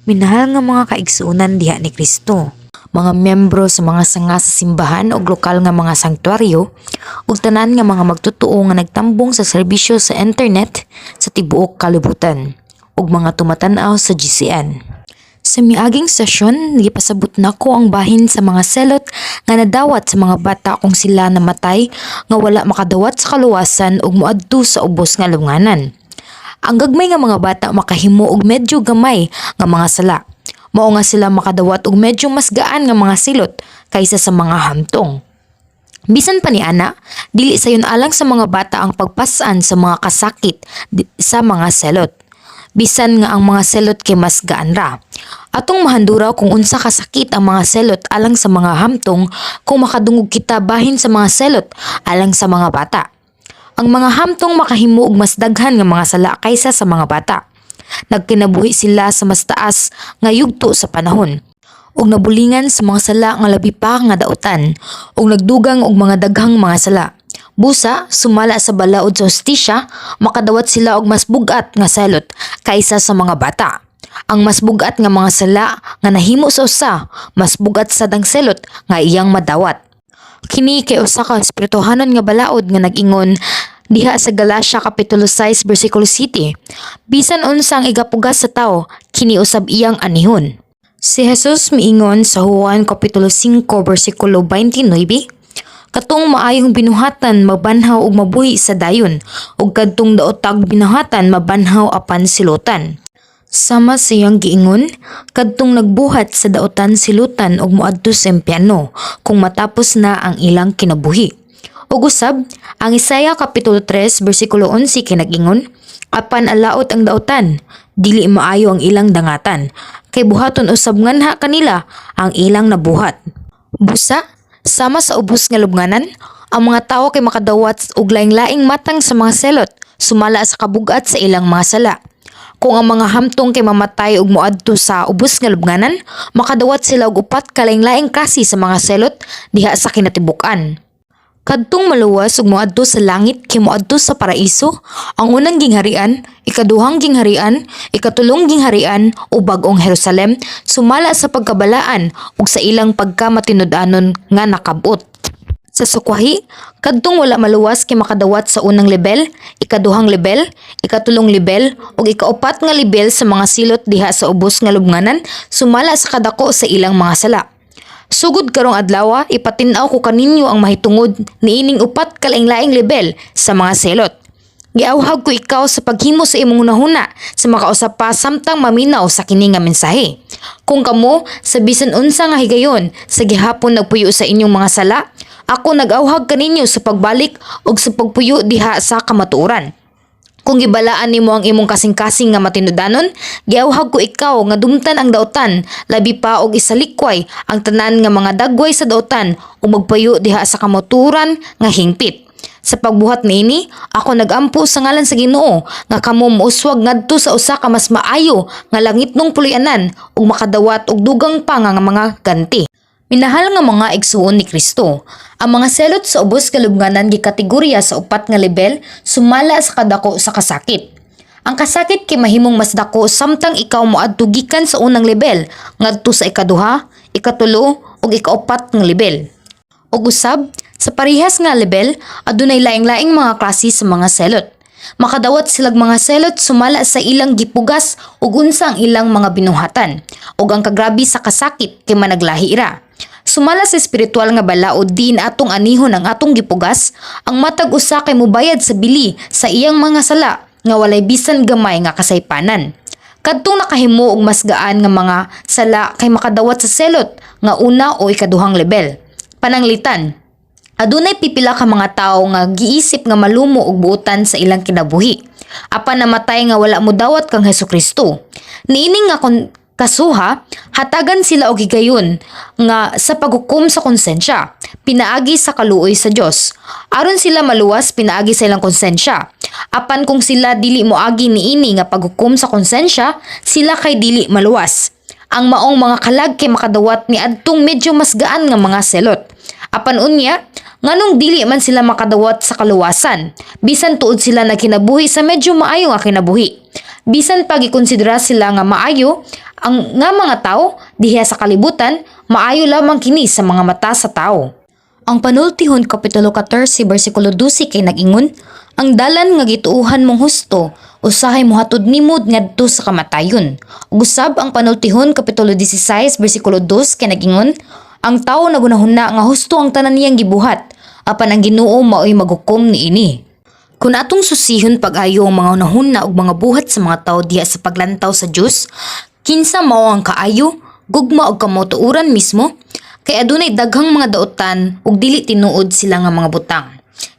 Minahal nga mga kaigsuunan diha ni Kristo, mga miyembro sa mga sanga sa simbahan o lokal nga mga sanktuaryo ug tanan nga mga magtotoo nga nagtambong sa serbisyo sa internet sa tibuok kalibutan ug mga tumatan-aw sa GCN. Sa miaging sesyon, gipasabot nako ang bahin sa mga selot nga nadawat sa mga bata kung sila namatay nga wala makadawat sa kaluwasan ug moadto sa ubos nga lunganan. Ang gagmay nga mga bata makahimo og medyo gamay nga mga sala. Mao nga sila makadawat og medyo mas gaan nga mga silot kaysa sa mga hamtong. Bisan pa ni ana, dili sayon alang sa mga bata ang pagpasan sa mga kasakit sa mga selot. Bisan nga ang mga selot kay mas gaan ra. Atong mahanduraw kung unsa kasakit ang mga selot alang sa mga hamtong kung makadungog kita bahin sa mga selot alang sa mga bata. Ang mga hamtong makahimo og mas daghan nga mga sala kaysa sa mga bata. Nagkinabuhi sila sa mas taas nga yugto sa panahon ug nabulingan sa mga sala nga labi pa nga daotan ug nagdugang og mga daghang mga sala. Busa, sumala sa balaod sa hustisya, makadawat sila og mas bugat nga selot kaysa sa mga bata. Ang mas bugat nga mga sala nga nahimo sa usa, mas bugat sad ang selot nga iyang madawat. Kini kay usa ka espirituhanon nga balaod nga nag-ingon diha sa Galatia kapitulo 6 bersikulo 7. Bisan unsang igapugas sa tao, kini usab iyang anihon. Si Jesus miingon sa Juan kapitulo 5 bersikulo 29, katong maayong binuhatan mabanhaw ug mabuhi sa dayon, ug kadtong daotag binuhatan mabanhaw apan silutan. Sama siyang giingon, kadtong nagbuhat sa daotan silutan ug moadto sa impyerno kung matapos na ang ilang kinabuhi. Ug usab, ang Isaiah kapitulo 3 bersikulo 11 kinag-ingon, apan alaot ang daotan, dili maayo ang ilang dangatan, kay buhaton usab nganha kanila ang ilang nabuhat. Busa, sama sa ubos nga lubnganan, ang mga tawo kay makadawat og laing-laing matang sa mga selot, sumala sa kabugat sa ilang mga sala. Kung ang mga hamtong kay mamatay ug moadto sa ubos nga lubnganan, makadawat sila og upat ka laing-laing klase sa mga selot diha sa kinatibuk-an. Kadtong maluwas ug moadto sa langit kay moadto sa paraiso, ang unang gingharian, ikaduhang gingharian, ikatulong gingharian o bag-ong Jerusalem sumala sa pagkabalaan ug sa ilang pagkamatinud-anon nga nakabot. Sa sukwahi, kadtong wala maluwas kay makadawat sa unang lebel, ikaduhang lebel, ikatulong lebel ug ikaupat nga lebel sa mga silot diha sa ubos nga lubnganan sumala sa kadako sa ilang mga sala. Sugod karong adlaw, ipatin-aw ko kaninyo ang mahitungod niining upat ka laing-laing lebel sa mga selot. Giawhag ko ikaw sa paghimo sa imong hunahuna sa makausap pa samtang maminaw sa kini nga mensahe. Kung kamo sa bisan unsa nga higayon sa gihapon nagpuyo sa inyong mga sala, ako nag-awhag kaninyo sa pagbalik ug sa pagpuyo diha sa kamatuoran. Kung gibalaan nimo ang imong kasing-kasing nga matinud-anon, giawhag ko ikaw nga dumtan ang daotan, labi pa og isalikway ang tanan nga mga dagway sa daotan ug magpayo diha sa kamatuoran nga hingpit. Sa pagbuhat niini, ako nagampo sa ngalan sa Ginoo nga kamo mouswag ngadto sa usa ka mas maayo nga langitnong puloy-anan ug makadawat og dugang pa nga mga ganti. Minahal nga mga igsuon ni Kristo, ang mga selot sa ubos nga lubnganan gikategorya sa upat nga lebel sumala sa kadako sa kasakit. Ang kasakit kay mahimong mas dako samtang ikaw moadto gikan sa unang lebel ngadto sa ikaduha, ikatulo ug ikaupat nga lebel. Ug usab, sa parehas nga lebel, adunay laing-laing mga klase sa mga selot. Makadawat silang mga selot sumala sa ilang gipugas ug unsa ang ilang mga binuhatan ug ang kagrabi sa kasakit kay managlahi ra. Sumala sa espiritual nga balaod din atong anihon ang atong gipugas, ang matag usa kay mobayad sa bili sa iyang mga sala nga walay bisan gamay nga kasaypanan. Kadtong nakahimo og mas gaan nga mga sala kay makadawat sa selot nga una o ikaduhang lebel. Pananglitan, adunay pipila ka mga tawo nga giisip nga malumo og buotan sa ilang kinabuhi. Apan namatay nga wala modawat kang Hesukristo. Niining nga kasuha, hatagan sila og higayon nga sa paghukom sa konsensya, pinaagi sa kaluoy sa Dios. Aron sila maluwas, pinaagi sa ilang konsensya. Apan kung sila dili moagi niini nga paghukom sa konsensya, sila kay dili maluwas. Ang maong mga kalag kay makadawat ni adtong medyo mas gaan nga mga selot. Apan unya, nganong dili man sila makadawat sa kaluwasan, bisan tuod sila na kinabuhi sa medyo maayo nga kinabuhi. Bisan pag ikonsidera sila nga maayo, ang nga mga tao diha sa kalibutan, maayo lamang kini sa mga mata sa tao. Ang panultihon kapitulo 14 bersikulo 12 kay nag-ingon, ang dalan nga gituuhan mong husto, usahay mo hatod nimod ngadto sa kamatayon. Ug usab ang panultihon kapitulo 16 bersikulo 2 kay nag-ingon, ang tao nagunahuna nga husto ang tanan niyang gibuhat, apan ang Ginoo maoy maghukom niini. Kung atong susihon pag-ayo ang mga unahuna ug mga buhat sa mga tao diha sa paglantaw sa Dios, kinsa mao ang kaayo, gugma ug kamotuoran mismo, kay adunay daghang mga daotan ug dili tinuod sila nga mga butang.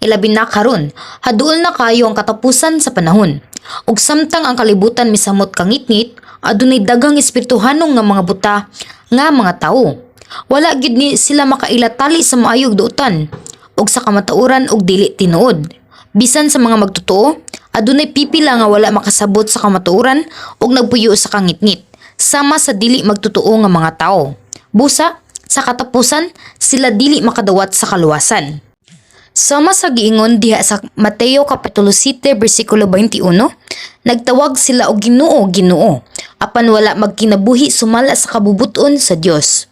Ilabi na karon, haduol na kayo ang katapusan sa panahon. Ug samtang ang kalibutan misamot kangit-ngit, adunay daghang espirituhanong nga mga buta nga mga tawo. Wala gid ni sila makailatali sa maayog daotan ug sa kamatauran ug dili tinuod. Bisan sa mga magtotoo, adunay pipila nga wala makasabot sa kamatuoran ug nagpuyo sa kangit-ngit, sama sa dili magtotoo nga mga tao. Busa, sa katapusan, sila dili makadawat sa kaluwasan. Sama sa giingon diha sa Mateo kapitulo 7 bersikulo 21, nagtawag sila og Ginoo, Ginoo, apan wala magkinabuhi sumala sa kabubuton sa Dios.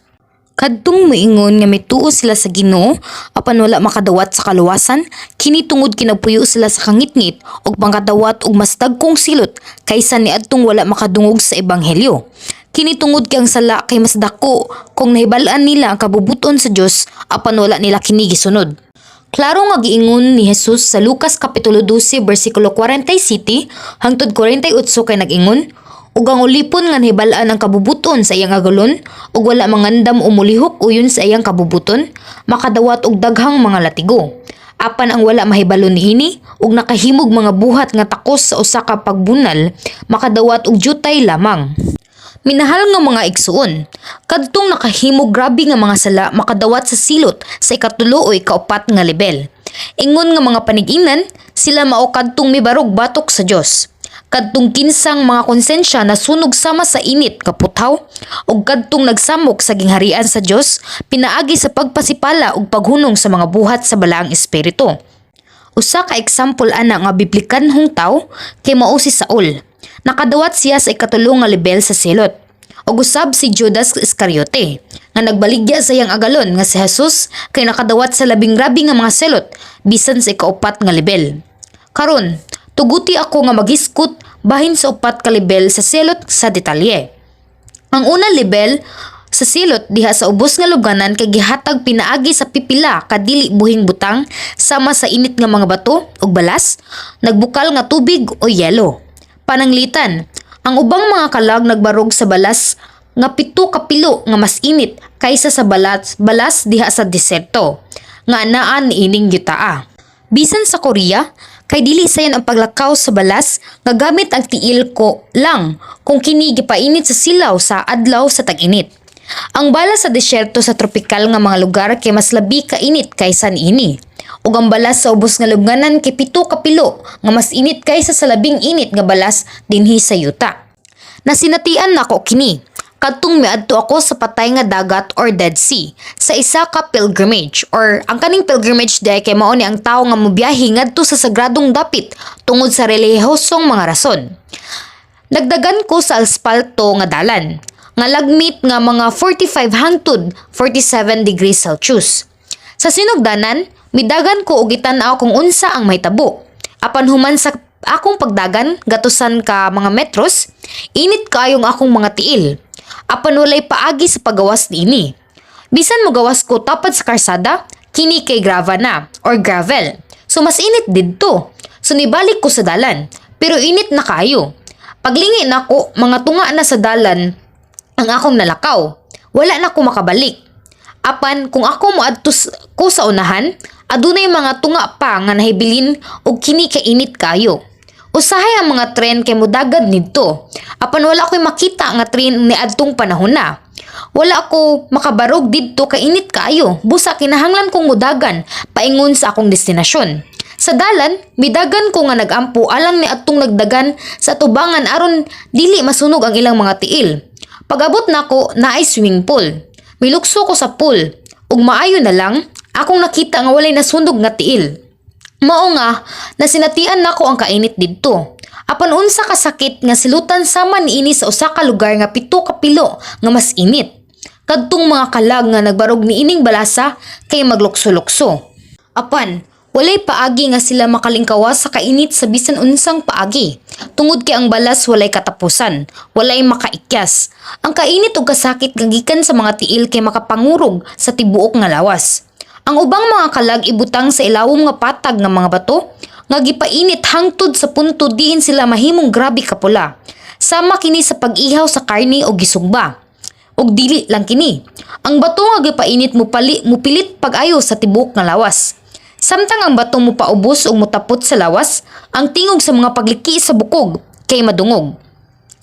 Kadtong moingon nga mituo sila sa Ginoo apan wala makadawat sa kaluwasan, kini tungod kinapuyo sila sa kangit-ngit ug pangkadawat ug mas dagkong silot kaysa niadtong wala makadungog sa ebanghelyo. Kini tungod kay ang sala kay mas dako kung nahibal-an nila ang kabubuton sa Dios apan wala nila kini gisunod. Klaro nga giingon ni Jesus sa Lucas kapitulo 12 bersikulo 47 hangtod 48 kay nag-ingon, ug ang ulipon nga nahibal-an ang kabubuton sa iyang agulon ug wala mangandam o mulihok uyon sa iyang kabubuton, makadawat og daghang mga latigo. Apan ang wala mahibalon niini ug nakahimog mga buhat nga takos sa usa ka pagbunal, makadawat og jutay lamang. Minahal nga mga igsuon, kadtong nakahimog grabe nga mga sala makadawat sa silot sa ikatulo o ikaupat nga level. Ingon nga mga paniginan, sila mao kadtong mibarog batok sa Dios. Kadtong kinsang mga konsensya na sunog sama sa init nga puthaw ug kadtong nagsamok sa gingharian sa Dios pinaagi sa pagpasipala ug paghunong sa mga buhat sa balaang espiritu. Usa ka example ana nga biblikanhong tawo kay mao si Saul. Nakadawat siya sa ikatulo nga level sa silot. Ug usab si Judas Iscariote nga nagbaligya sa iyang agalon nga si Jesus kay nakadawat sa labing grabe nga mga silot bisan sa ikaupat nga level. Karon, tuguti ako nga maghiskot bahin sa upat ka level sa silot sa detalye. Ang unang level sa silot diha sa ubos nga luganan kay gihatag pinaagi sa pipila ka dili buhing butang sama sa init nga mga bato ug balas, nagbukal nga tubig o yelo. Pananglitan, ang ubang mga kalag nagbarog sa balas nga 7 ka pilo nga mas init kaysa sa balas diha sa deserto nga anaan niining yutaa. Bisan sa Korea, kay dili sayon ang paglakaw sa balas nga gamit ang tiil ko lang kung kini gipainit sa silaw sa adlaw sa tag-init. Ang balas sa deserto sa tropikal nga mga lugar kay mas labi ka init kaysa niini. Ug ang balas sa ubos nga luganan kay 7 ka pilo nga mas init kaysa sa labing init nga balas dinhi sa yuta. Nasinatian nako kini kadtong miadto ako sa patay nga dagat or Dead Sea sa isa ka pilgrimage or ang kaning pilgrimage day kay mao ni ang tawo nga mobiyahe ngadto sa sagradong dapit tungod sa relihiyosong mga rason. Nagdagan ko sa aspalto nga dalan nga lagmit nga mga 45 hangtod 47 degrees Celsius. Sa sinugdanan, midagan ko og gitan-aw kung unsa ang mahitabo. Apan human sa akong pagdagan gatusan ka mga metros, init kayong akong mga tiil. Apan walay paagi sa pagawas niini. Bisan mo gawas ko tapad sa karsada, kini kay grava na or gravel. So mas init didto. So nibalik ko sa dalan, pero init na kayo. Paglingi nako, mga tunga na sa dalan ang akong nalakaw. Wala na ko makabalik. Apan kung ako moadto ko sa unahan, adunay mga tunga pa nga nahibilin og kini kay init kayo. Usahay ang mga tren kay mudagad nidto. Apan wala ko'y makita nga tren ni adtong panahon na. Wala ko makabarog didto kay init kayo. Busa kinahanglan kong mudagan paingon sa akong destinasyon. Sa dalan, midagan ko nga nagampo alang ni adtong nagdagan sa tubangan aron dili masunog ang ilang mga tiil. Pag-abot nako naay swimming pool. Milukso ko sa pool ug maayo na lang akong nakita nga walay nasunog nga tiil. Mao nga nasinatian nako ang kainit didto. Apan unsa ka sakit nga silutan sama niini sa usa ka lugar nga 7 ka pilo nga mas init. Kadtong mga kalag nga nagbarog niining balasa kay maglukso-lukso. Apan walay paagi nga sila makalingkawas sa kainit sa bisan unsang paagi. Tungod kay ang balas walay katapusan, walay makaikyas. Ang kainit ug kasakit nga gikan sa mga tiil kay makapangurog sa tibuok nga lawas. Ang ubang mga kalag ibutang sa ilawom nga patag nga mga bato nga gipainit hangtod sa punto diin sila mahimong grabe kapula. Sama kini sa pag-ihaw sa karne o gisugba. Og dili lang kini. Ang bato nga gipainit mupilit pag-ayo sa tibuok nga lawas. Samtang ang bato mo paubos o mutapot sa lawas, ang tingog sa mga pagliki sa bukog kay madungog.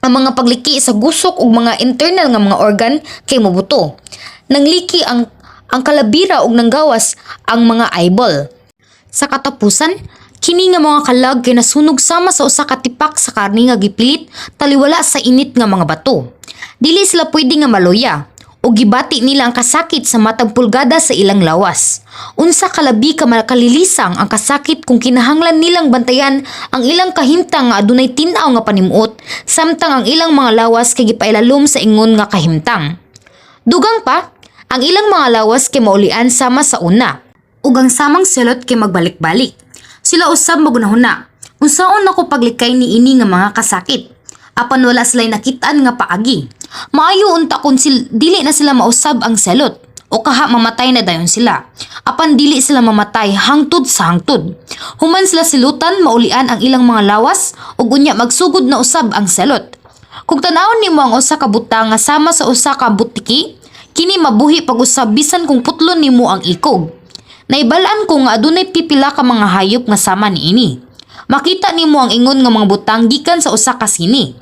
Ang mga pagliki sa gusok ug mga internal nga mga organ kay mabuto. Nangliki ang kalabira ug nanggawas ang mga eyeball. Sa katapusan, kini nga mga kalag kay nasunog sama sa usa ka tipak sa karne nga gipilit taliwala sa init nga mga bato. Dili sila pwede nga maloya o gibati nila ang kasakit sa matag pulgada sa ilang lawas. Unsa kalabi ka makalilisang ang kasakit kung kinahanglan nilang bantayan ang ilang kahimtang nga adunay tin-aw nga panimot samtang ang ilang mga lawas kay gipailalom sa ingon nga kahimtang. Dugang pa, ang ilang mga lawas kay maulian sama sa una ug ang samang selot kay magbalik-balik. Sila usab magunahuna. Unsaon nako paglikay niini nga mga kasakit? Apan wala sila'y nakitaan nga paagi. Maayo unta kung dili na sila mausab ang selot o kaha mamatay na dayon sila. Apan dili sila mamatay hangtod sa hangtod. Human sila silutan maulian ang ilang mga lawas ug unya magsugod na usab ang selot. Kung tanawon nimo ang usa ka butang nga sama sa usa ka butiki, kini mabuhi pag-usab bisan kung putlon nimo ang ikog. Naibalaan ko nga adunay pipila ka mga hayop nga sama niini. Makita nimo ang ingon nga mga butang gikan sa usa ka sini.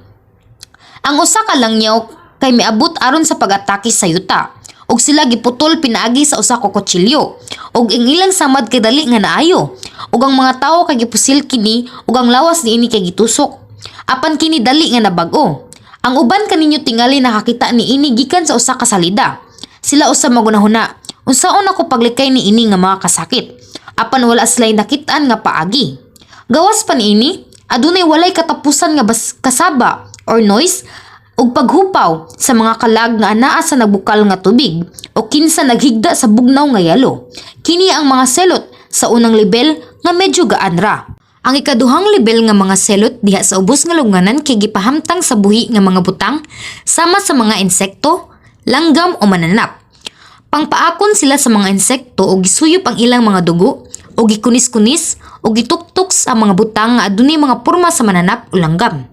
Ang usa ka langyaw kay miabot aron sa pag-atake sa yuta ug sila giputol pinaagi sa usa ka kutsilyo ug ang ilang samad kay dali nga naayo ug ang mga tawo kay gipusil kini ug ang lawas niini kay gitusok. Apan kini dali nga nabag-o. Ang uban kaninyo tingali nakakita niini gikan sa usa ka salida. Sila usab magunahuna. Unsaon ako paglikay niini nga mga kasakit? Apan wala sila'y nakitaan nga paagi. Gawas pa niini, adunay walay katapusan nga kasaba or noise ug paghupaw sa mga kalag nga anaa sa nagbukal nga tubig o kinsa naghigda sa bugnaw nga yalo. Kini ang mga selot sa unang level nga medyo gaan ra. Ang ikaduhang level nga mga selot diha sa ubos nga lungganan kay gipahamtang sa buhi nga mga butang sama sa mga insekto, langgam o mananap. Pangpaakon sila sa mga insekto o gisuyop ang ilang mga dugo o gikunis-kunis o gituktok sa mga butang nga adunay mga porma sa mananap o langgam.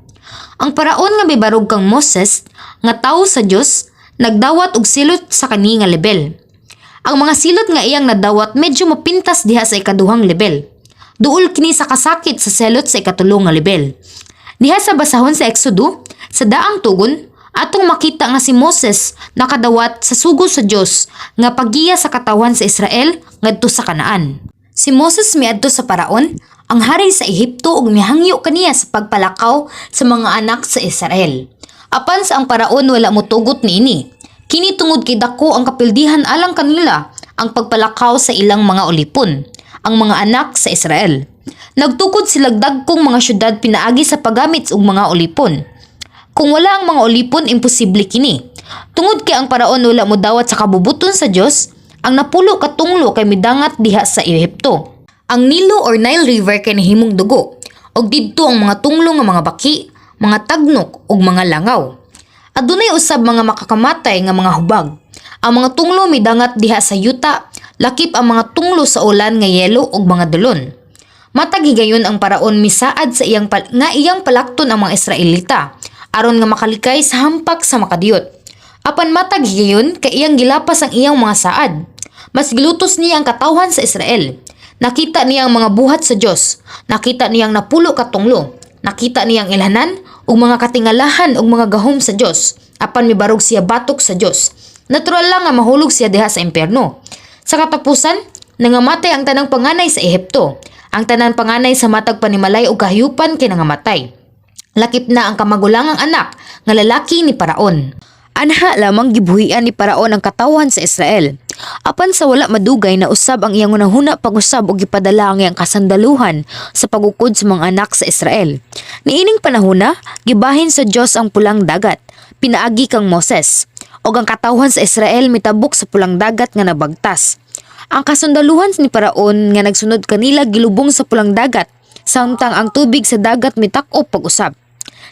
Ang paraon nga mibarog kang Moses nga tawo sa Dios nagdawat og silot sa kani nga level. Ang mga silot nga iyang nadawat medyo mapintas diha sa ikaduhang level. Duol kini sa kasakit sa selot sa ikatulong nga level. Diha sa basahon sa Exodo, sa daang tugon, atong makita nga si Moses nakadawat sa sugo sa Dios nga paggiya sa katawan sa Israel ngadto sa Kanaan. Si Moses miadto sa paraon, ang hari sa Ehipto ug mihangyo kaniya sa pagpalakaw sa mga anak sa Israel. Apan sa ang paraon wala motugot niini. Kini tungod kay dako ang kapildihan alang kanila ang pagpalakaw sa ilang mga ulipon, ang mga anak sa Israel. Nagtukod sila dagkong mga syudad pinaagi sa paggamit og mga ulipon. Kung wala ang mga ulipon, imposible kini. Tungod kay ang paraon wala modawat sa kabubuton sa Dios, ang napulo katunglo kay midangat diha sa Ehipto. Ang Nilo or Nile River kay nahimong dugo, og didto ang mga tunglo nga mga baki, mga tagnok ug mga langaw. Adunay usab mga makakamatay nga mga hubag. Ang mga tunglo midangat diha sa yuta, lakip ang mga tunglo sa ulan nga yelo ug mga dulon. Matag higayon ang paraon misaad sa iyang palakton ang mga Israelita aron nga makalikay sa hampak sa makadiyot. Apan matag higayon kay iyang gilapas ang iyang mga saad. Mas gilutos niya ang katawhan sa Israel. Nakita niya ang mga buhat sa Dios. Nakita niyang napulo katunglo. Nakita niyang ilhanan ug mga katingalahan ug mga gahom sa Dios. Apan mibarog siya batok sa Dios. Natural lang nga mahulog siya diha sa impyerno. Sa katapusan, nangamatay ang tanang panganay sa Ehipto. Ang tanang panganay sa matag panimalay ug kahiyupan kay nangamatay. Lakip na ang kamagulangang anak nga lalaki ni Paraon. Anha lamang gibuhian ni Paraon ang katawhan sa Israel. Apan sa wala madugay na usab ang iyang unahuna pag-usab og gipadala ang iyang kasandaluhan sa pagukod sa mga anak sa Israel. Niining panahona, gibahin sa Dios ang pulang dagat, pinaagi kang Moses, og ang katawhan sa Israel mitabok sa pulang dagat nga nabagtas. Ang kasandaluhan ni Paraon nga nagsunod kanila gilubong sa pulang dagat, samtang ang tubig sa dagat mitak-op pag-usab.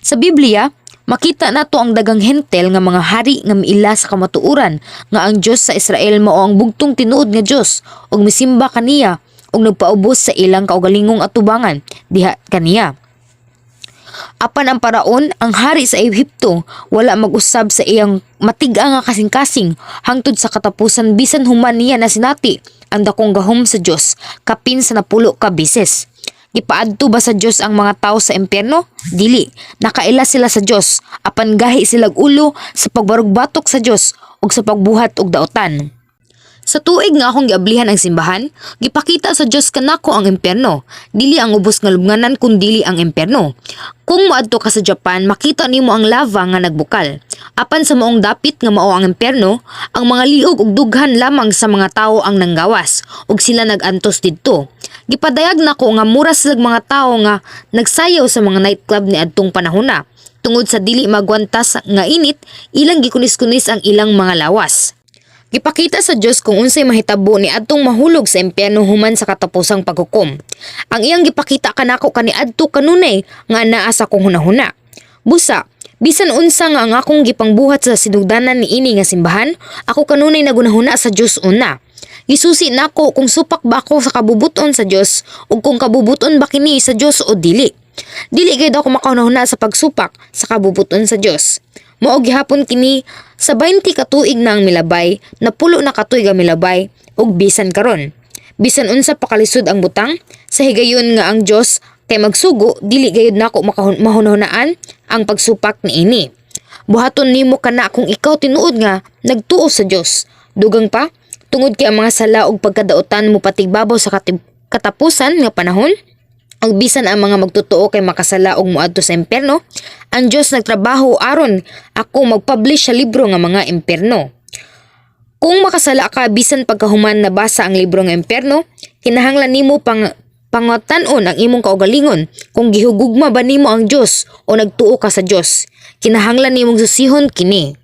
Sa Biblia, makita nato ang dagang hentel nga mga hari nga miila sa kamatuoran nga ang Dios sa Israel mao ang bugtong tinuod nga Dios ug misimba kaniya ug nagpaubos sa ilang kaugalingong atubangan diha kaniya. Apan ang Paraon, ang hari sa Ehipto, wala mag-usab sa iyang matiga nga kasing-kasing hangtod sa katapusan bisan human niya na sinati ang dakong gahom sa Dios kapin sa 10 ka beses. Ipaadto ba sa Dios ang mga tao sa impyerno? Dili. Nakaila sila sa Dios, apan gahi silag ulo sa pagbarugbatok sa Dios ug sa pagbuhat og daotan. Sa tuig nga akong giablihan ang simbahan, gipakita sa Dios kanako ang impyerno. Dili ang ubos nga lubnganan kun dili ang impyerno. Kung moadto ka sa Japan, makita nimo ang lava nga nagbukal. Apan sa maong dapit nga mao ang impyerno, ang mga liog ug dughan lamang sa mga tawo ang nanggawas ug sila nagantos didto. Gipadayag nako nga mura silang mga tawo nga nagsayaw sa mga nightclub ni adtong panahona. Tungod sa dili magwantas nga init, ilang gikunis-kunis ang ilang mga lawas. Gipakita sa Dios kung unsay mahitabo ni adtong mahulog sa impyerno human sa katapusang paghukom. Ang iyang gipakita kanako kaniadto kanunay nga anaa sa akong hunahuna. Busa, bisan unsa nga ang akong gipangbuhat sa sinugdanan niini nga simbahan, ako kanunay nagunahuna sa Dios una. Gisusi nako kung supak ba ako sa kabubuton sa Dios ug kung kabubuton ba kini sa Dios o dili. Dili gayud ako makahunahuna sa pagsupak sa kabubuton sa Dios. Mao gihapon kini sa 20 ka tuig na ang milabay, napulo na ka tuig ang milabay ug bisan karon. Bisan unsa pa kalisod ang butang, sa higayon nga ang Dios kay magsugo, dili gayud nako mahunahunaan ang pagsupak niini. Buhaton nimo kana kung ikaw tinuod nga nagtuo sa Dios. Dugang pa, tungod kay ang mga sala ug pagkadaotan mo patigbabaw sa katapusan nga panahon, ang bisan ang mga magtotoo kay makasala og moadto sa impyerno, ang Dios nagtrabaho aron ako mag-publish sa libro nga mga impyerno. Kung makasala ka bisan pagkahuman nabasa ang libro nga impyerno, kinahanglan nimo pangatan-on ang imong kaugalingon kung gihugugma ba nimo ang Dios o nagtuo ka sa Dios. Kinahanglan nimong susihon kini.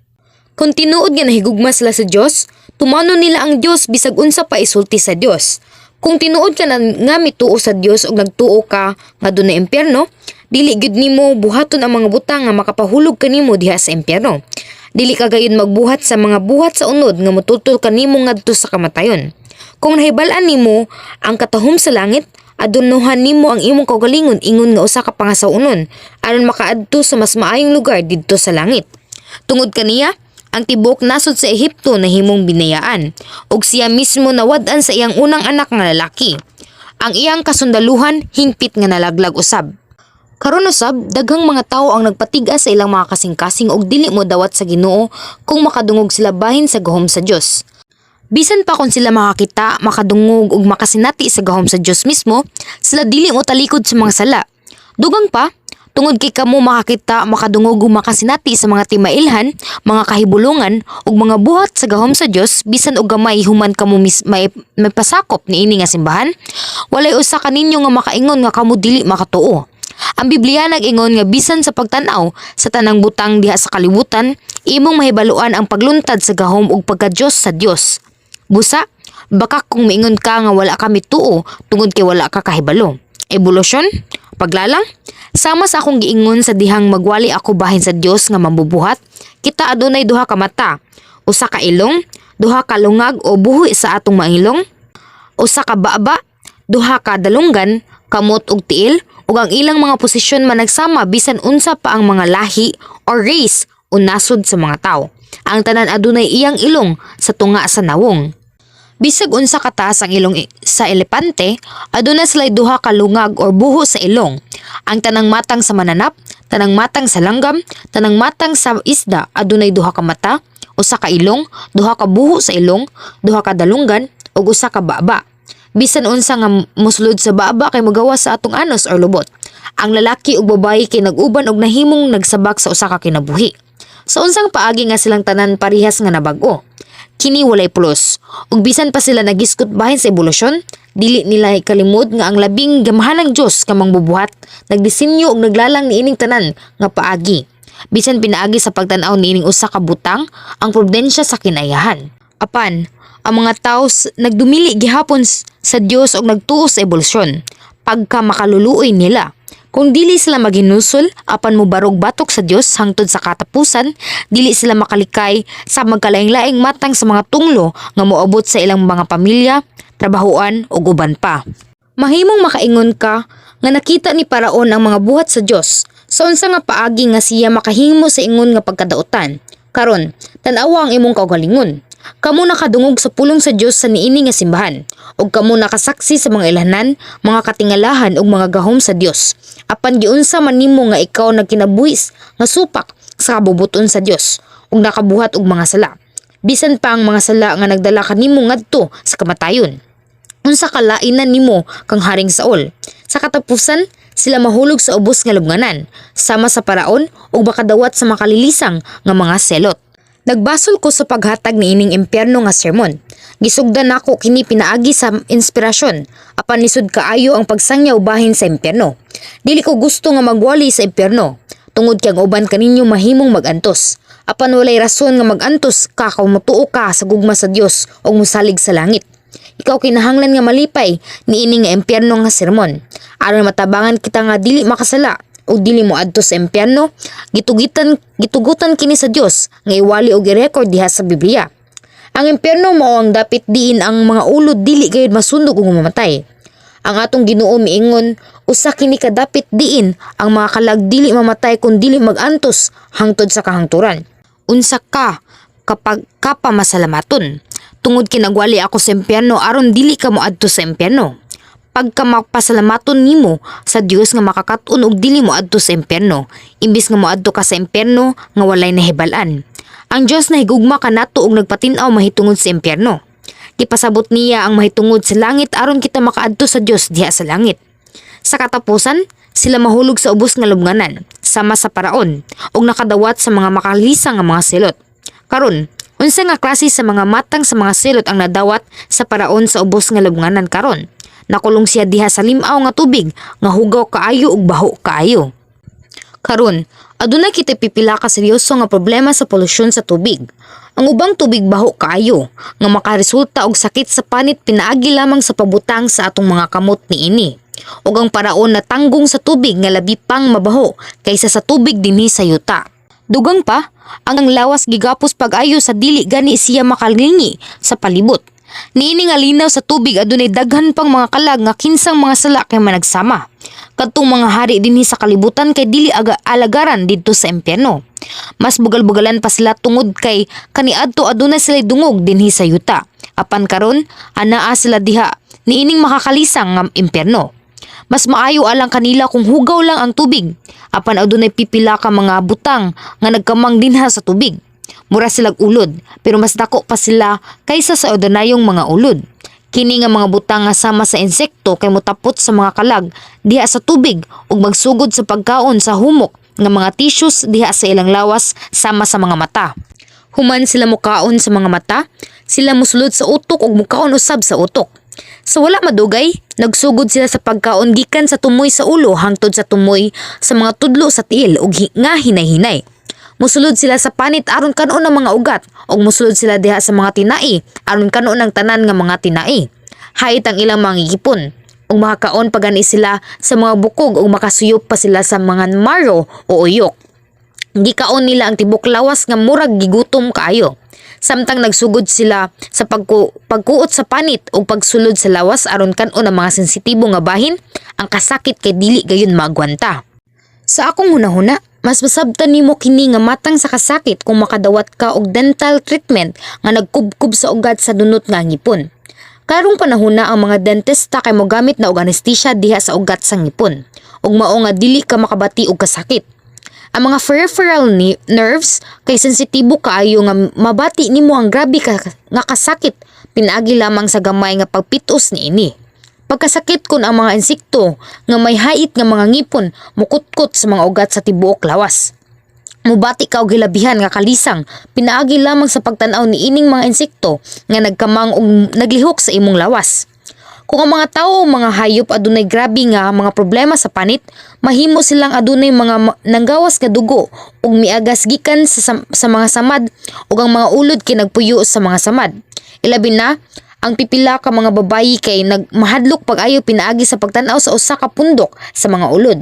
Kung tinuod nga nahigugma sila sa Dios, tumano nila ang Dios bisag unsa pa isulti sa Dios. Kung tinuod ka na nga mituo sa Dios o nagtuo ka nga dunay impyerno, dili gyud nimo buhaton ang mga butang nga makapahulog kanimo diha sa impyerno. Dili ka gayud magbuhat sa mga buhat sa unod nga motutol kanimo ngadto sa kamatayon. Kung nahibal-an nimo ang katahom sa langit, adunuhan nimo ang imong kaugalingon ingon nga usa ka pangasaunon aron makaadto sa mas maayong lugar didto sa langit. Tungod kaniya, ang tibok nasod sa Ehipto na himong binayaan ug siya mismo nawad-an sa iyang unang anak nga lalaki. Ang iyang kasundaluhan hingpit nga nalaglag usab. Karon usab, daghang mga tawo ang nagpatiga sa ilang mga kasing-kasing ug dili mo dawat sa Ginoo kung makadungog sila bahin sa gahom sa Dios. Bisan pa kung sila makakita, makadungog ug makasinati sa gahom sa Dios mismo, sila dili mo talikod sa mga sala. Dugang pa, tungod kay kamo makakita, makadungog ug makasinati sa mga timailhan, mga kahibulungan ug mga buhat sa gahom sa Dios bisan og gamay human kamo may pasakop niini nga simbahan, walay usa kaninyo nga makaingon nga kamo dili makatuo. Ang Biblia nag-ingon nga bisan sa pagtan-aw sa tanang butang diha sa kalibutan, imong mahibaluan ang pagluntad sa gahom ug pagka-Dios sa Dios. Busa, baka kung maingon ka nga wala ka mituo tungod kay wala ka kahibalo. Evolusyon? Paglalang? Sama sa akong giingon sa dihang magwali ako bahin sa Dios nga mambubuhat, kita adunay duha ka mata, usa ka ilong, duha ka lungag o buhi sa atong mailong, usa ka baba, duha ka dalunggan, kamot ug tiil, ug ang ilang mga posisyon man nagsama bisan unsa pa ang mga lahi or race o nasod sa mga tao. Ang tanan adunay iyang ilong sa tunga sa nawong. Bisag unsa kataas ang ilong sa elepante, aduna sila'y duha ka lungag or buho sa ilong. Ang tanang matang sa mananap, tanang matang sa langgam, tanang matang sa isda adunay duha ka mata, usa ka ilong, duha ka buho sa ilong, duha ka dalunggan ug usa ka baba. Bisan unsa nga mosulod sa baba kay magawas sa atong anos or lubot. Ang lalaki ug babayi kay nag-uban og nahimong nagsabak sa usa ka kinabuhi. Sa unsang paagi nga silang tanan parihas nga nabag-o. kini walay pulos. Ug bisan pa sila nagiskot bahin sa ebolusyon, dili nila ikalimod nga ang labing gamahanang Dios ka mangbubuhat, nagdisenyo ug naglalang niining tanan nga paagi. Bisan pinaagi sa pagtan-aw niining usa ka butang ang probidensya sa kinayahan. Apan, ang mga tao nagdumili gihapon sa Dios ug nagtuo sa ebolusyon pagka makaluluoy nila. Kung dili sila maghinusol apan mobarog batok sa Dios hangtod sa katapusan, dili sila makalikay sa magkalaing-laing matang sa mga tunglo nga moabot sa ilang mga pamilya, trabahoan ug uban pa. Mahimong makaingon ka nga nakita ni Paraon ang mga buhat sa Dios sa unsa nga paagi nga siya makahimo sa ingon nga pagkadautan. Karon, tan-awa ang imong kaugalingon. Kamo nakadungog sa pulong sa Dios sa niini nga simbahan, ug kamo nakasaksi sa mga ilhanan, mga katingalahan ug mga gahom sa Dios. Apan giunsa man nimo nga ikaw nagkinabuhis nga supak sa kabubuton sa Dios ug nakabuhat og mga sala. Bisan pa ang mga sala nga nagdala kanimo ngadto sa kamatayon. Unsa kalainan nimo kang Haring Saul? Sa katapusan, sila mahulog sa ubos nga lubnganan, sama sa Paraon ug makadawat sa makalilisang nga mga selot. Nagbasol ko sa paghatag ni ining impyerno nga sermon. Gisugdan nako kini pinaagi sa inspirasyon, apan lisod kaayo ang pagsangyaw bahin sa impyerno. Dili ko gusto nga magwali sa impyerno, tungod kay ang uban kaninyo mahimong magantos. Apan walay rason nga magantos ka kung mutuo ka sa gugma sa Dios o musalig sa langit. Ikaw kinahanglan nga malipay ni ining nga impyerno nga sermon, aron matabangan kita nga dili makasala o dili mo adto sa impyerno. Gitugutan kini sa Dios nga iwali og i-record diha sa Biblia. Ang impyerno mao ang dapit diin ang mga ulod dili gayud masundog ug mamatay. Ang atong Ginoo miingon, usa kini ka dapit diin ang mga kalag dili mamatay kun dili magantos hangtod sa kahangturan. Unsa ka kapag kapamasalamaton? Tungod kinagwali ako sa impyerno aron dili ka moadto sa impyerno. Pagka mapasalamaton nimo sa Dios nga makakaton og dili mo adto sa impyerno, imbis nga moadto ka sa impyerno nga walay nahibalan. Ang Dios nahigugma kanato og nagpatin-aw mahitungod sa impyerno. Gipasabot niya ang mahitungod sa langit aron kita makaadto sa Dios diha sa langit. Sa katapusan, sila mahulog sa ubos nga lubnganan, sama sa Paraon, ug nakadawat sa mga makalisang nga mga selot. Karon, unsa nga klase sa mga matang sa mga selot ang nadawat sa Paraon sa ubos nga lubnganan karon? Nakulong siya diha sa limaw nga tubig nga hugaw kaayo ug baho kaayo. Karon, aduna kita pipila ka seryoso nga problema sa polusyon sa tubig. Ang ubang tubig baho kaayo nga makaresulta og sakit sa panit pinaagi lamang sa pabutang sa atong mga kamot niini. Ug ang Paraon na tanggong sa tubig nga labi pang mabaho kaysa sa tubig dinhi sa yuta. Dugang pa, ang lawas gigapos pag-ayo sa dili gani siya makalingi sa palibot. Niini nga linaw sa tubig adunay daghan pang mga kalag nga kinsang mga sala kay managsama. Kadtong mga hari dinhi sa kalibutan kay dili alagaran didto sa impyerno. Mas bugal-bugalan pa sila tungod kay kaniadto adunay sila dungog dinhi sa yuta. Apan karon anaa sila diha niining makakalisang nga impyerno. Mas maayo alang kanila kung hugaw lang ang tubig. Apan adunay pipila ka mga butang nga nagkamang dinha sa tubig. Mura silang ulod, pero mas dako pa sila kaysa sa ordinayong mga ulod. Kini nga mga butang nga sama sa insekto kay mutapot sa mga kalag diha sa tubig ug magsugod sa pagkaon sa humok nga mga tissues diha sa ilang lawas sama sa mga mata. Human sila mukaon sa mga mata, sila musulod sa utok ug mukaon usab sa utok. Sa wala madugay, nagsugod sila sa pagkaon gikan sa tumoy sa ulo hangtod sa tumoy sa mga tudlo sa tiil ug nga hinay-hinay. Musulod sila sa panit aron kanon ang mga ugat ug musulod sila diha sa mga tinai aron kanon ang tanan nga mga tinai. Hait ang ilang mga gipon ug makakaon pa gani sila sa mga bukog ug makasuyop pa sila sa mga maro o uyok. Gikaon nila ang tibok lawas nga murag gigutom kaayo. Samtang nagsugod sila sa pagkuot sa panit ug pagsulod sa lawas aron kanon ang mga sensitibo nga bahin, ang kasakit kay dili gayon maagwanta. Sa akong hunahuna, mas masabtan nimo kini nga matang sa kasakit kung makadawat ka og dental treatment nga nagkubkub sa ugat sa dunot nga ngipon. Karong panahona ang mga dentista kay mogamit na og anesthesia diha sa ugat sa ngipon ug mao nga dili ka makabati og kasakit. Ang mga peripheral nerves kay sensitibo kaayo nga mabati nimo ang grabe nga kasakit pinaagi lamang sa gamay nga pagpitos niini. Pagkasakit kun ang mga insekto nga may hait nga mga ngipon mukutkot sa mga ugat sa tibuok lawas. Mubati ka og hilabihan nga kalisang pinaagi lamang sa pagtan-aw ni ining mga insekto nga nagkamang og naglihok sa imong lawas. Kung ang mga tawo o mga hayop adunay grabe nga mga problema sa panit, mahimo silang adunay mga nanggawas nga dugo ug miagas gikan sa mga samad ug ang mga ulod kay nagpuyo sa mga samad. Ilabi na ang pipila ka mga babayi kay nagmahadlok pag-ayo pinaagi sa pagtan-aw sa usa ka pundok sa mga ulod.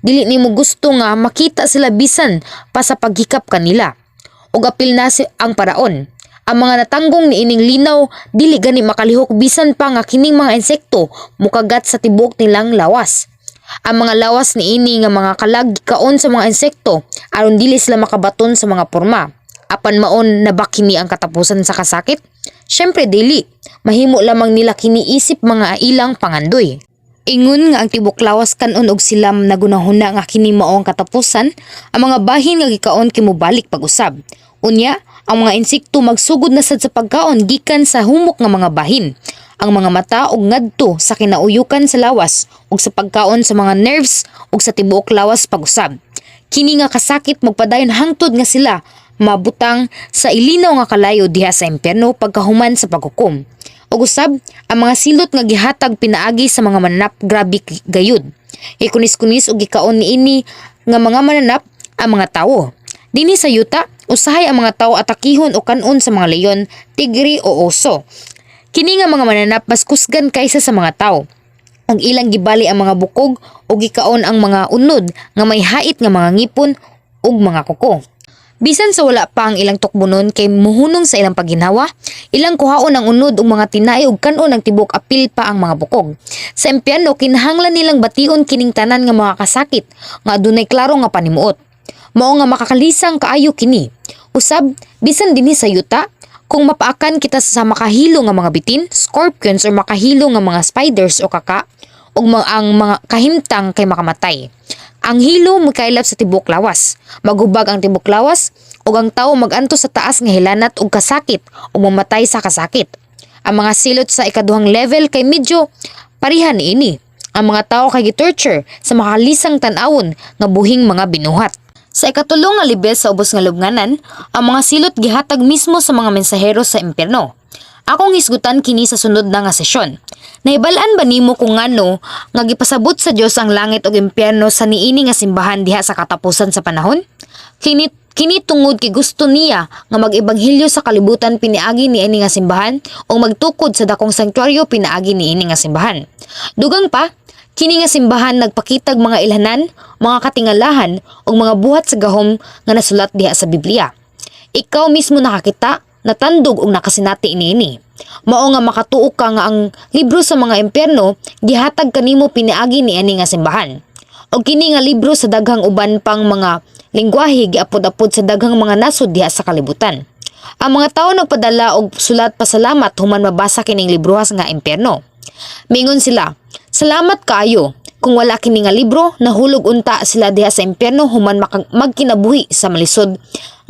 Dili nimo gusto nga makita sila bisan pa sa paghikap kanila. Ug apil na ang paraon. Ang mga natanggong ni ining linaw dili gani makalihok bisan pa nga kining mga insekto mukagat sa tibuok nilang lawas. Ang mga lawas ni ini nga mga kalag gikaon sa mga insekto aron dili sila makabaton sa mga porma. Apan maon na ba kini ang katapusan sa kasakit? Syempre dili. Mahimo lamang nila kini isip mga ilang pangandoy. Ingon nga ang tibok lawas kanon og silam na gunahuna nga kini mao ang katapusan, ang mga bahin nga gikaon kimubalik pag-usab. Unya, ang mga insekto magsugod na sad sa pagkaon gikan sa humok nga mga bahin. Ang mga mata og ngadto sa kinauyukan sa lawas ug sa pagkaon sa mga nerves ug sa tibuok lawas pag-usab. Kini nga kasakit magpadayon hangtod nga sila mabutang sa ilinaw nga kalayo diha sa impyerno pagkahuman sa paghukom. Ug usab ang mga silot nga gihatag pinaagi sa mga mananap grabe gayud. Ikunis-kunis ug gikaon niini nga mga mananap ang mga tawo. Dinhi sa yuta, usahay ang mga tawo atakihon o kanon sa mga leyon, tigre o oso. Kini nga mga mananap mas kusgan kaysa sa mga tawo. Ug ilang gibali ang mga bukog ug gikaon ang mga unod nga may hait nga mga ngipon ug mga kuko. Bisan sa wala pa ang ilang tukbonon kay muhunong sa ilang pagginhawa, ilang kuhaon ang unod ug mga tinai ug kanon ang tibok apil pa ang mga bukog. Sa impyerno kinahanglan nilang bation kining tanan nga mga kasakit nga adunay klaro nga panimuot. Mao nga makakalisang kaayo kini. Usab bisan dinhi sa yuta, kung mapaakan kita sa makahilo nga mga bitin, scorpions or makahilo nga mga spiders o kaka ug ang mga kahimtang kay makamatay. Ang hilo makailap sa tibok lawas. Magubag ang tibok lawas ug ang tawo maganto sa taas nga hilanat ug kasakit ug mamatay sa kasakit. Ang mga silot sa ikaduhang level kay medyo parihan niini. Ang mga tawo kay gitorture sa makalisang tan-awon nga buhing mga binuhat. Sa ikatulong nga libel sa ubos nga lubnganan, ang mga silot gihatag mismo sa mga mensahero sa impyerno. Akong hisgutan kini sa sunod na nga sesyon. Nahibalaan ba nimo kung ngano nga gipasabot sa Dios ang langit ug impyerno sa niini nga simbahan diha sa katapusan sa panahon? Kini tungod kay gusto niya nga mag-ebanghelyo sa kalibutan piniagi niini nga simbahan o magtukod sa dakong sanktuaryo pinaagi niini nga simbahan. Dugang pa, kini nga simbahan nagpakitag mga ilhanan, mga katingalahan ug mga buhat sa gahom nga nasulat diha sa Biblia. Ikaw mismo nakakita, natandog ug nakasinati niini. Mao nga makatuo ka nga ang libro sa mga impyerno gihatag kanimo piniagi niini nga simbahan. Og kini nga libro sa daghang uban pang mga lengguwahe giapod-apod sa daghang mga nasod diha sa kalibutan. Ang mga tawo nagpadala og sulat pasalamat human mabasa kining librohas nga impyerno. Mingon sila, "Salamat kaayo. Kung wala kini nga libro, nahulog unta sila diha sa impyerno human magkinabuhi sa malisod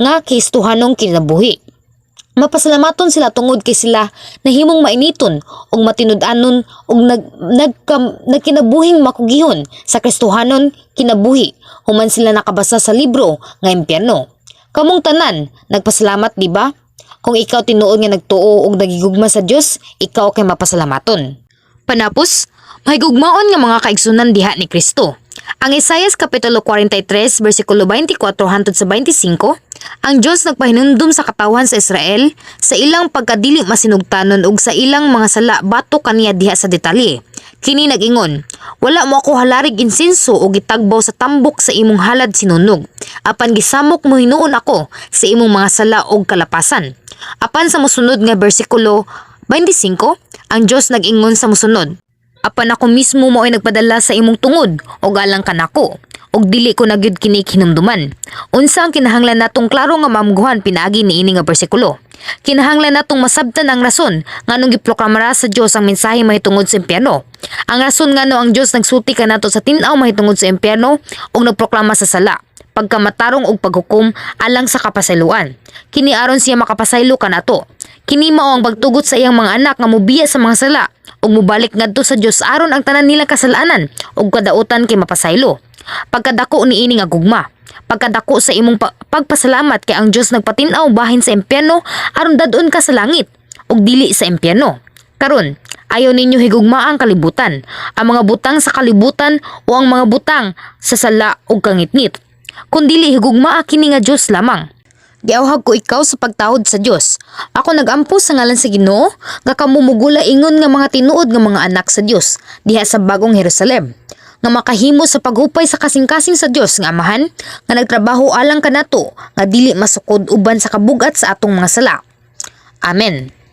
nga Kristohanong kinabuhi." Mapasalamaton sila tungod kay sila nahimong mainiton ug matinud-anon ug nagkinabuhing makugihon sa Kristohanon kinabuhi human sila nakabasa sa libro nga impyerno. Kamong tanan nagpasalamat di ba? Kung ikaw tinuod nga nagtuo ug nagigugma sa Dios, ikaw kay mapasalamaton. Panapos, mahigugmaon nga mga kaigsunan diha ni Kristo. Ang Isaias kapitulo 43 bersikulo 24 hangtod sa 25, ang Dios nagpahinumdom sa katawan sa Israel sa ilang pagkadili masinugtanon ug sa ilang mga sala bato kaniya diha sa detalye. Kini nag-ingon, "Wala mo ako halarig insinso o gitagbaw sa tambok sa imong halad sinunog. Apan gisamok mo hinuon ako sa imong mga sala og kalapasan." Apan sa mosunod nga bersikulo 25, ang Dios nag-ingon sa mosunod, "Apan ako mismo mo ay nagpadala sa imong tungod o galang kanako, og dili ko nagyud kini hinumduman." Unsa ang kinahanglan natong klaro nga mamguhan pinaagi niini nga bersikulo? Kinahanglan natong masabtan ang rason nganong giproklamara sa Dios ang mensahe mahitungod sa impyerno. Ang rason ngano ang Dios nagsulti kanato sa tin-aw mahitungod sa impyerno ug nagproklama sa sala, pagkamatarong ug paghukom alang sa kapasayloan. Kini aron siya makapasaylo kanato. Kini mao ang pagtugot sa iyang mga anak nga mobiya sa mga sala ug mobalik ngadto sa Dios aron ang tanan nila kasalanan ug kadautan kay mapasaylo. Pagkadako niini nga gugma, Pagkadako sa imong pagpasalamat kay ang Dios nagpatinaw bahin sa impyerno aron dadon ka sa langit ug dili sa impyerno. Karon, ayaw ninyo higugma ang kalibutan, ang mga butang sa kalibutan o ang mga butang sa sala ug kangitngit. Kundili higugma kini nga Dios lamang. Giawhag ko ikaw sa pagtawod sa Dios. Ako nagampo sa ngalan sa Ginoo nga kamumugula ingon nga mga tinuod nga mga anak sa Dios diha sa bagong Jerusalem, nga makahimo sa paghupay sa kasing-kasing sa Dios nga Amahan nga nagtrabaho alang kanato nga dili masukod uban sa kabugat sa atong mga sala. Amen.